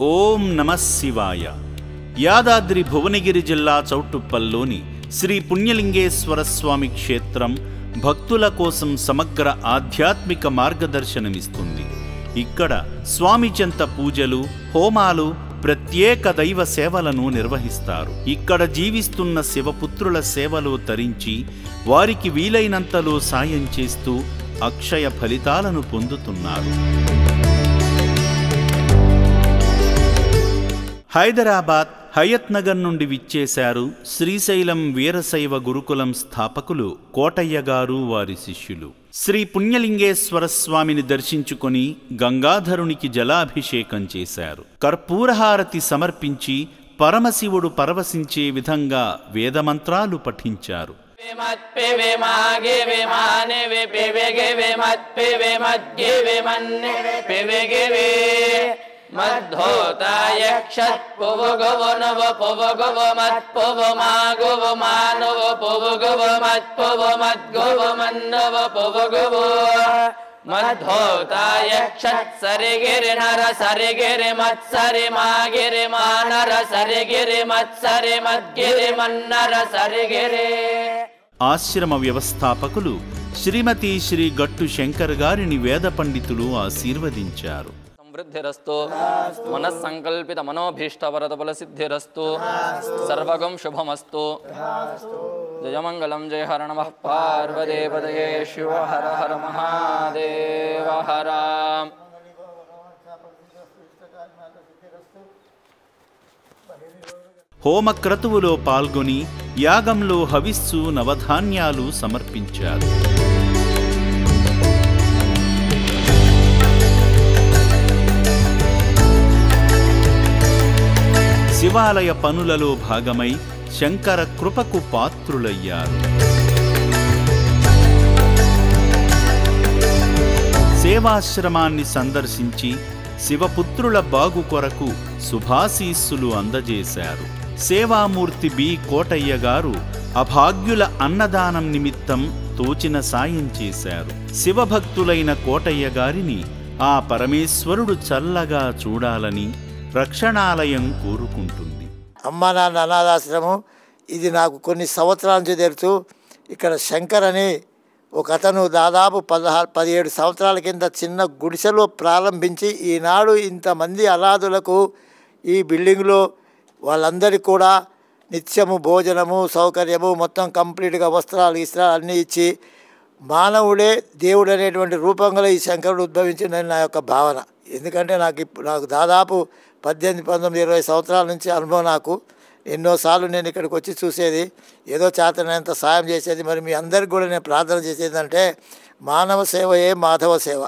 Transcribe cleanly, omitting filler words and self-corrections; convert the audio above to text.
ఓం నమః శివాయ. యాదాద్రి భువనగిరి జిల్లా చౌటుప్పల్లోని శ్రీ పుణ్యలింగేశ్వర స్వామి క్షేత్రం భక్తుల కోసం సమగ్ర ఆధ్యాత్మిక మార్గదర్శనమిస్తుంది. ఇక్కడ స్వామి చెంత పూజలు, హోమాలు, ప్రత్యేక దైవ సేవలను నిర్వహిస్తారు. ఇక్కడ జీవిస్తున్న శివపుత్రుల సేవలో తరించి వారికి వీలైనంతలో సాయం చేస్తూ అక్షయ ఫలితాలను పొందుతున్నారు. హైదరాబాద్ హయత్ నగర్ నుండి విచ్చేశారు శ్రీశైలం వీరశైవ గురుకులం స్థాపకులు కోటయ్య గారు, వారి శిష్యులు. శ్రీ పుణ్యలింగేశ్వర స్వామిని దర్శించుకొని గంగాధరునికి జలాభిషేకం చేశారు. కర్పూరహారతి సమర్పించి పరమశివుడు పరవశించే విధంగా వేదమంత్రాలు పఠించారు. మద్ధోతాయ క్షత్పువగవనవ పువగవ మత్పువమాగవ మానవ పువగవ మత్పువమద్గవ మన్నవ పువగవ మద్ధోతాయ క్షత్సరిగిరి నర సరిగిరి మత్సరి మాగిరి మానర సరిగిరి మత్సరి మద్గిరి మన్నర సరిగిరి. ఆశ్రమ వ్యవస్థాపకులు శ్రీమతి శ్రీ గట్టు శంకర్ గారిని వేద పండితులు ఆశీర్వదించారు. వృద్ధిరస్తు మనస్సంకల్పిత మనోభీష్టవరద బలసిద్ధిరస్తు సర్వగం శుభమస్తు. జయమంగళం. జయ హర నమః పార్వదేపదయే శివ హర హర మహాదేవ హర. హోమక్రతువులో పాల్గొని యాగంలో హవిస్సు, నవధాన్యాలు సమర్పించారు. శివాలయ పనులలో భాగమై శంకర కృపకు పాత్రులయ్యారు. సేవాశ్రమాన్ని సందర్శించి శివపుత్రుల బాగు కొరకు శుభాశీస్సులు అందజేశారు. సేవామూర్తి బి కోటయ్య గారు అభాగ్యుల అన్నదానం నిమిత్తం తోచిన సాయం చేశారు. శివభక్తులైన కోటయ్య గారిని ఆ పరమేశ్వరుడు చల్లగా చూడాలని రక్షణాలయం కోరుకుంటుంది. అమ్మ నాన్న అనాథాశ్రమం ఇది నాకు కొన్ని సంవత్సరాల నుంచి తెలుసు. ఇక్కడ శంకర్ అని ఒక అతను దాదాపు 17 సంవత్సరాల కింద చిన్న గుడిసెలో ప్రారంభించి ఈనాడు ఇంతమంది అనాథులకు ఈ బిల్డింగ్లో వాళ్ళందరికీ కూడా నిత్యము భోజనము, సౌకర్యము, మొత్తం కంప్లీట్గా వస్త్రాలు అన్నీ ఇచ్చి మానవుడే దేవుడు అనేటువంటి రూపంలో ఈ శంకరుడు ఉద్భవించిందని నా యొక్క భావన. ఎందుకంటే నాకు దాదాపు 18, 19, 20 సంవత్సరాల నుంచి అనుభవం. నాకు ఎన్నోసార్లు నేను ఇక్కడికి వచ్చి చూసేది, ఏదో చేతనంత సాయం చేసేది. మరి మీ అందరికి కూడా నేను ప్రార్థన చేసేది అంటే మానవ సేవయే మాధవ సేవ.